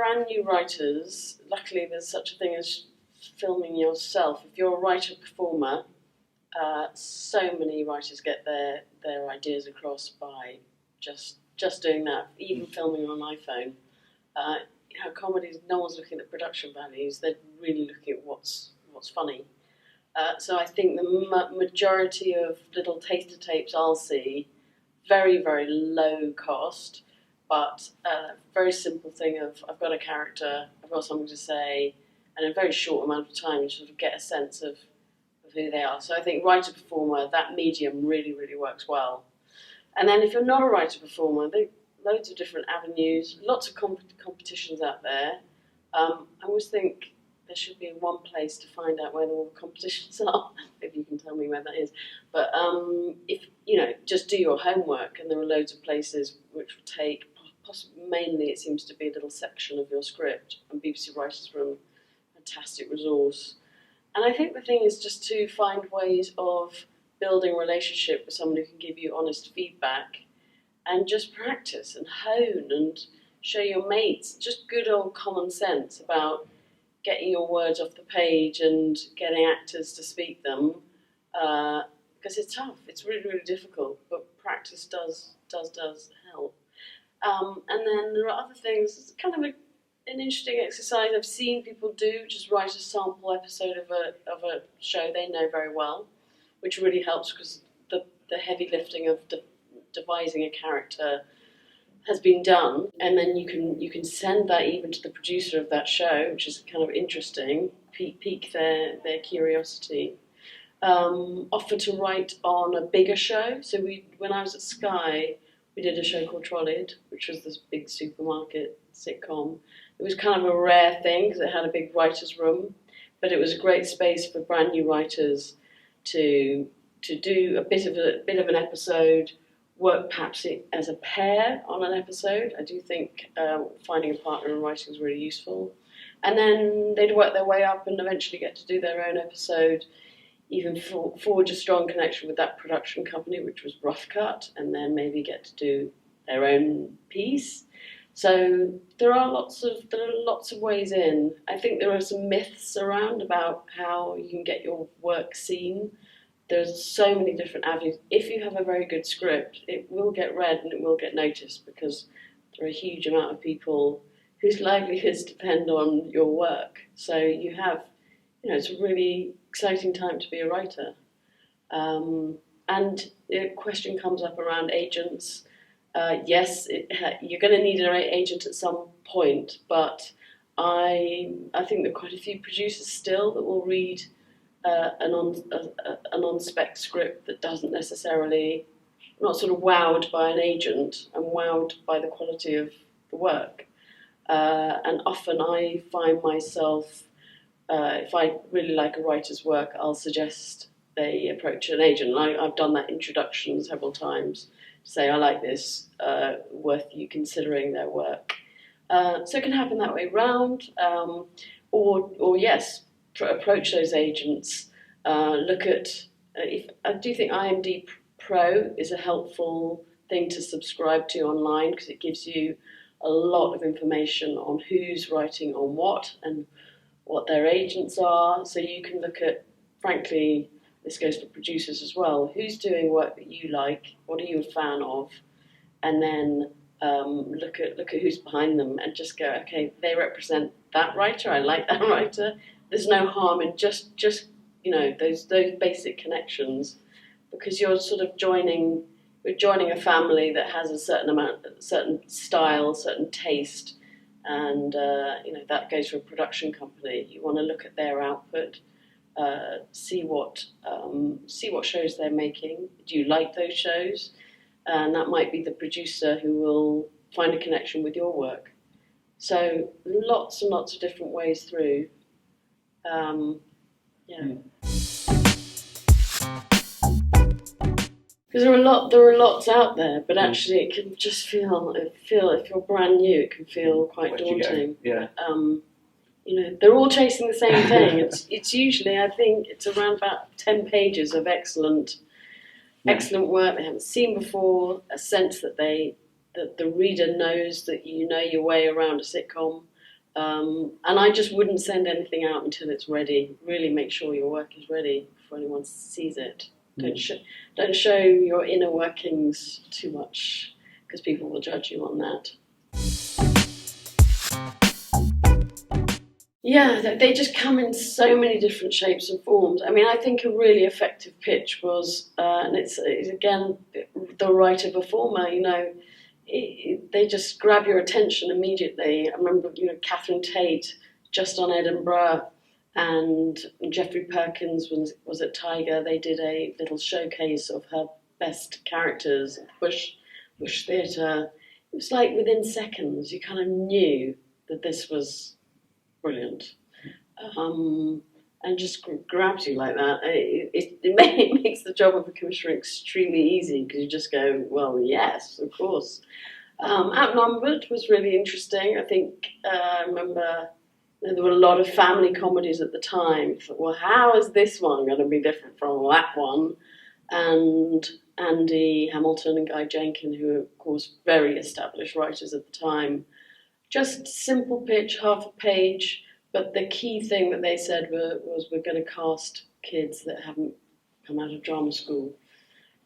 brand new writers, luckily there's such a thing as filming yourself. If you're a writer-performer, so many writers get their ideas across by just doing that, even filming on an iPhone. Comedies, no one's looking at production values, they're really looking at what's funny. So I think the majority of little taster tapes I'll see, very, very low cost, but a very simple thing of I've got a character, I've got something to say, and in a very short amount of time you sort of get a sense of who they are. So I think writer-performer, that medium really, really works well. And then if you're not a writer-performer, there are loads of different avenues, lots of competitions out there. I always think there should be one place to find out where all the competitions are. If you can tell me where that is. But if just do your homework, and there are loads of places which will take, mainly it seems to be a little section of your script, and BBC Writers Room, fantastic resource. And I think the thing is just to find ways of building a relationship with someone who can give you honest feedback, and just practice and hone and show your mates just good old common sense about getting your words off the page and getting actors to speak them, because it's tough. It's really, really difficult, but practice does help. And then there are other things. It's kind of an interesting exercise I've seen people do, just write a sample episode of a show they know very well, which really helps because the heavy lifting of devising a character has been done, and then you can send that even to the producer of that show, which is kind of interesting, pique their curiosity. Offer to write on a bigger show. So when I was at Sky, we did a show called Trolleyed, which was this big supermarket sitcom. It was kind of a rare thing because it had a big writer's room, but it was a great space for brand new writers to do a bit of an episode, work perhaps as a pair on an episode. I do think finding a partner in writing is really useful. And then they'd work their way up and eventually get to do their own episode, even forge a strong connection with that production company, which was Rough Cut, and then maybe get to do their own piece. So there are lots of ways in. I think there are some myths around about how you can get your work seen. There's so many different avenues. If you have a very good script, it will get read and it will get noticed because there are a huge amount of people whose livelihoods depend on your work. So you have, it's a really exciting time to be a writer. And the question comes up around agents. Yes, you're going to need an agent at some point, but I think there are quite a few producers still that will read an on-spec script that doesn't necessarily, not sort of wowed by an agent and wowed by the quality of the work. And often I find myself, if I really like a writer's work, I'll suggest they approach an agent. I've done that introduction several times to say, I like this, worth you considering their work. So it can happen that way round, or yes, approach those agents. Look at, I do think IMD Pro is a helpful thing to subscribe to online because it gives you a lot of information on who's writing on what and what their agents are. So you can look at, frankly, this goes for producers as well, who's doing work that you like, what are you a fan of, and then look at who's behind them and just go, okay, they represent that writer, I like that writer. There's no harm in just those basic connections, because you're sort of joining a family that has a certain style, certain taste, and that goes for a production company. You want to look at their output, see what shows they're making. Do you like those shows? And that might be the producer who will find a connection with your work. So lots and lots of different ways through. Because there are lots out there, but actually it can just feel if you're brand new, it can feel quite daunting. Yeah. They're all chasing the same thing. It's usually, I think, it's around about 10 pages of excellent work they haven't seen before. A sense that the reader knows that you know your way around a sitcom, And I just wouldn't send anything out until it's ready. Really make sure your work is ready before anyone sees it. Don't show your inner workings too much, because people will judge you on that. Yeah, they just come in so many different shapes and forms. I mean, I think a really effective pitch was, and it's again the writer performer. They just grab your attention immediately. I remember, Catherine Tate just on Edinburgh, and Jeffrey Perkins was at Tiger. They did a little showcase of her best characters at Bush Theatre. It was like within seconds, you kind of knew that this was brilliant, and just grabs you like that. It makes the job of a commissioner extremely easy, because you just go, well, yes, of course. Outnumbered was really interesting. I think I remember there were a lot of family comedies at the time. I thought, well, how is this one going to be different from that one? And Andy Hamilton and Guy Jenkin, who were, of course, very established writers at the time, just simple pitch, half a page, but the key thing that they said was we're going to cast kids that haven't come out of drama school.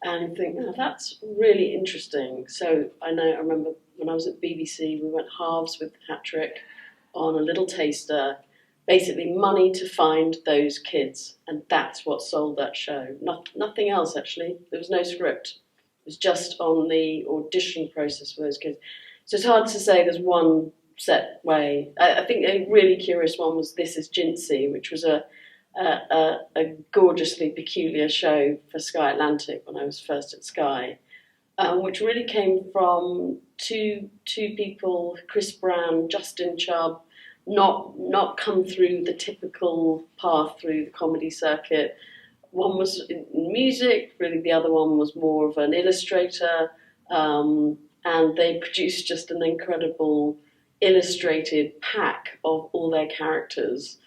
And I think, that's really interesting. So I remember when I was at BBC, we went halves with Hat-Trick on a little taster, basically money to find those kids. And that's what sold that show. Nothing else, actually. There was no script. It was just on the audition process for those kids. So it's hard to say there's one set way. I think a really curious one was This Is Jinsey, which was a gorgeously peculiar show for Sky Atlantic when I was first at Sky, which really came from two people, Chris Brown, Justin Chubb, not come through the typical path through the comedy circuit. One was in music, really the other one was more of an illustrator, and they produced just an incredible illustrated pack of all their characters.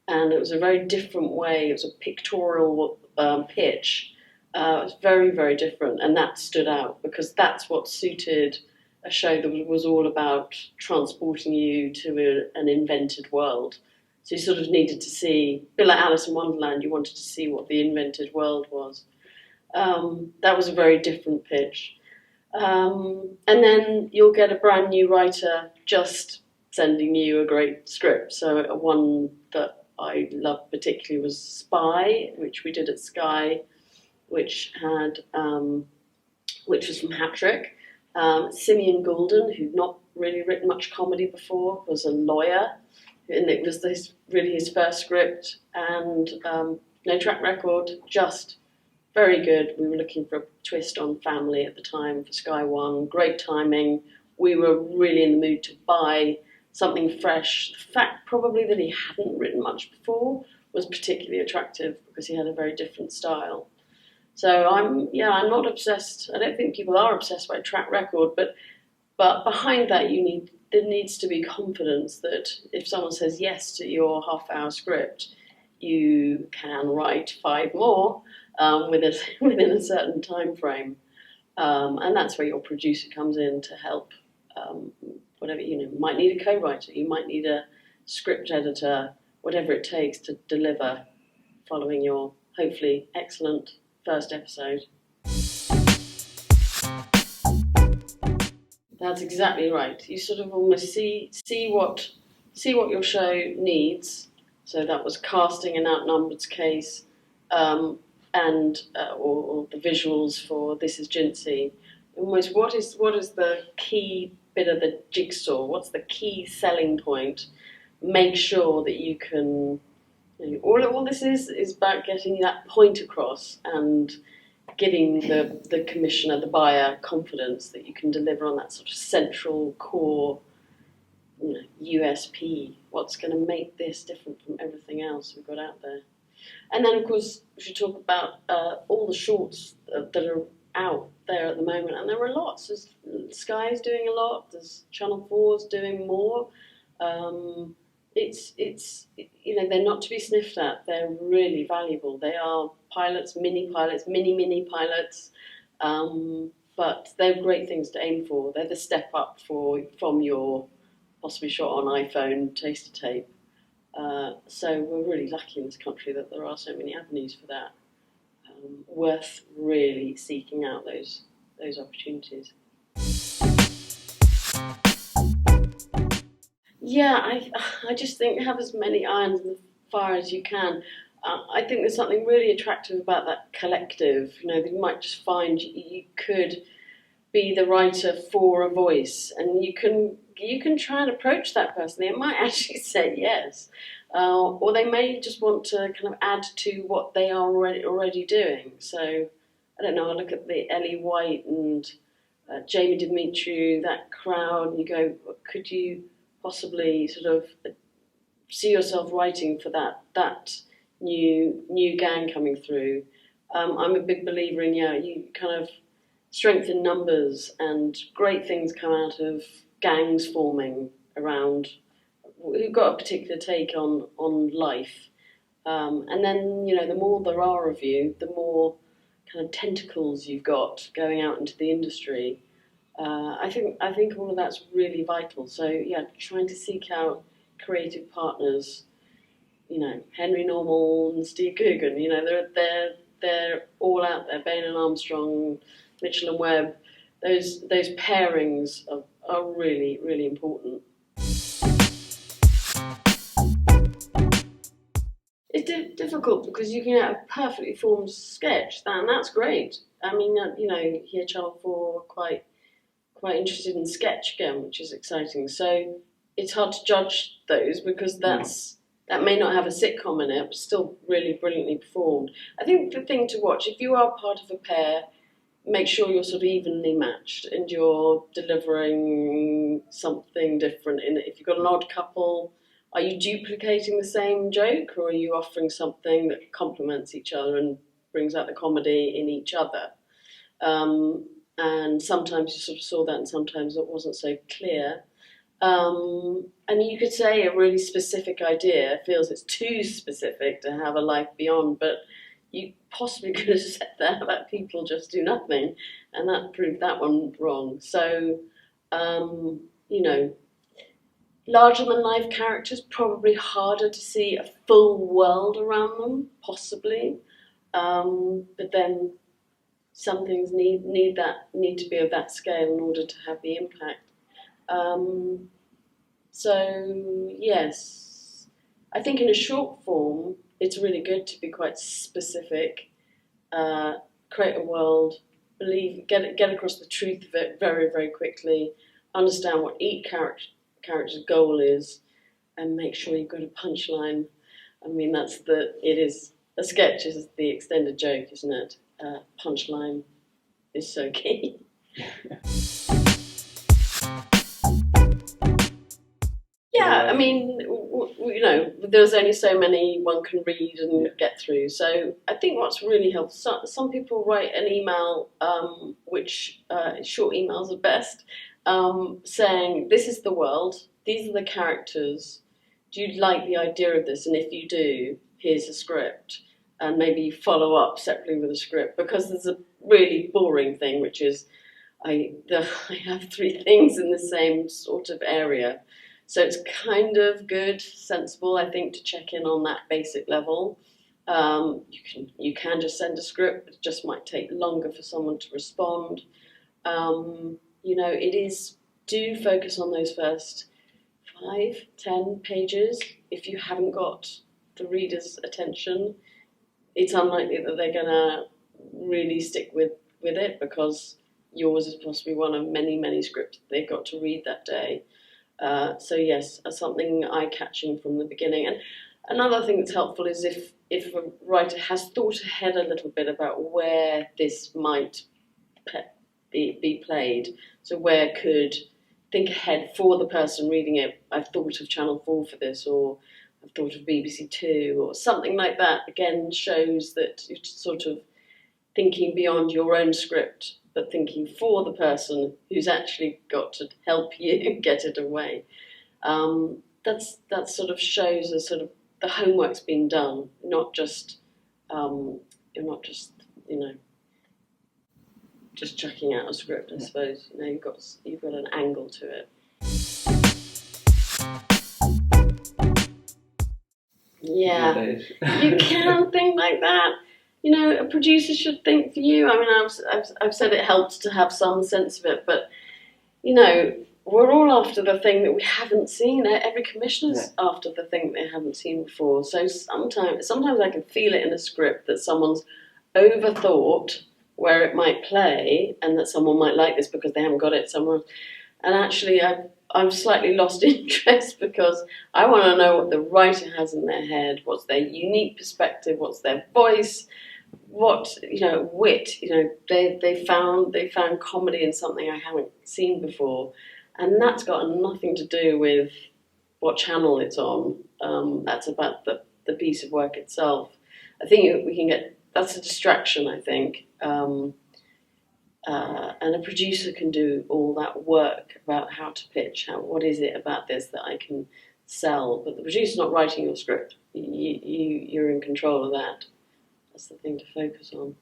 And it was a very different way. It was a pictorial pitch. It was very, very different, and that stood out because that's what suited a show that was all about transporting you to an invented world. So you sort of needed to see, a bit like Alice in Wonderland, you wanted to see what the invented world was. That was a very different pitch. And then you'll get a brand new writer just sending you a great script. So one that I loved particularly was Spy, which we did at Sky, which was from Hat-Trick. Simeon Goulden, who'd not really written much comedy before, was a lawyer, and it was his first script, and no track record, just very good. We were looking for a twist on family at the time for Sky One. Great timing. We were really in the mood to buy something fresh. The fact probably that he hadn't written much before was particularly attractive because he had a very different style. So I'm not obsessed. I don't think people are obsessed by track record, but behind that there needs to be confidence that if someone says yes to your half-hour script, you can write 5 more within a certain time frame, and that's where your producer comes in to help. Whatever, you might need a co-writer, you might need a script editor, whatever it takes to deliver following your hopefully excellent first episode. That's exactly right. You sort of almost see what your show needs. So that was casting in Outnumbered's case, or the visuals for This Is Jinsey. Almost what is the key bit of the jigsaw? What's the key selling point? Make sure that you can. All this is about getting that point across and giving the commissioner, the buyer, confidence that you can deliver on that sort of central core USP. What's going to make this different from everything else we've got out there? And then, of course, we should talk about all the shorts that are out there at the moment, and there are lots. Sky's doing a lot. There's Channel 4's doing more. They're not to be sniffed at. They're really valuable. They are pilots, mini pilots, but they're great things to aim for. They're the step up from your possibly shot on iPhone, taster tape. So we're really lucky in this country that there are so many avenues for that. Worth really seeking out those opportunities. Yeah, I just think have as many irons in the fire as you can. I think there's something really attractive about that collective. You know, you might just find you could be the writer for a voice, and you can try and approach that person. They might actually say yes, or they may just want to kind of add to what they are already doing. So I don't know. I look at the Ellie White and Jamie Demetriou, that crowd, and you go, could you possibly sort of see yourself writing for that new gang coming through? I'm a big believer in you kind of strength in numbers, and great things come out of gangs forming around who've got a particular take on life. And then, you know, the more there are of you, the more kind of tentacles you've got going out into the industry. I think all of that's really vital. So yeah, trying to seek out creative partners. You know, Henry Normal and Steve Coogan. You know, they're all out there. Bain and Armstrong, Mitchell and Webb. Those pairings are really, really important. It's difficult because you can have a perfectly formed sketch, and that's great. I mean, you know, here Channel 4 quite interested in sketch again, which is exciting. So it's hard to judge those because that may not have a sitcom in it, but still really brilliantly performed. I think the thing to watch, if you are part of a pair, make sure you're sort of evenly matched and you're delivering something different in it. If you've got an odd couple, are you duplicating the same joke, or are you offering something that complements each other and brings out the comedy in each other? And sometimes you sort of saw that, and sometimes it wasn't so clear. And you could say a really specific idea feels it's too specific to have a life beyond, but you possibly could have said that about people just do nothing, and that proved that one wrong. So, you know, larger than life characters, probably harder to see a full world around them, possibly. But then some things need to be of that scale in order to have the impact. So yes, I think in a short form, it's really good to be quite specific, create a world, get across the truth of it very, very quickly, understand what each character's goal is, and make sure you've got a punchline. I mean, a sketch is the extended joke, isn't it? Punchline is so key. Yeah, I mean, you know, there's only so many one can read and get through. So I think what's really helped, some people write an email, which short emails are best, saying, this is the world, these are the characters, do you like the idea of this? And if you do, here's a script. And maybe follow up separately with a script, because there's a really boring thing, which is I have 3 things in the same sort of area. So it's kind of good, sensible, I think, to check in on that basic level. You can just send a script, but it just might take longer for someone to respond. You know, do focus on those first 5-10 pages. If you haven't got the reader's attention, it's unlikely that they're going to really stick with it, because yours is possibly one of many, many scripts they've got to read that day. So yes, something eye-catching from the beginning. And another thing that's helpful is if a writer has thought ahead a little bit about where this might be played. So where could think ahead for the person reading it. I've thought of Channel 4 for this, or I've thought of BBC 2, or something like that. Again, shows that you're sort of thinking beyond your own script, but thinking for the person who's actually got to help you get it away. That sort of shows a sort of the homework's been done, not just you're not just just chucking out a script. I suppose you've got an angle to it. Yeah, nowadays. you can think like that. You know, a producer should think for you. I mean, I've said it helps to have some sense of it, but you know, we're all after the thing that we haven't seen. Every commissioner's after the thing they haven't seen before. So sometimes I can feel it in a script that someone's overthought where it might play, and that someone might like this because they haven't got it somewhere. And actually, I've slightly lost interest because I want to know what the writer has in their head, what's their unique perspective, what's their voice, what, you know, wit. You know, they found comedy in something I haven't seen before, and that's got nothing to do with what channel it's on. That's about the piece of work itself. I think we can get, that's a distraction, I think. And a producer can do all that work about how to pitch, what is it about this that I can sell. But the producer's not writing your script. You're in control of that. That's the thing to focus on.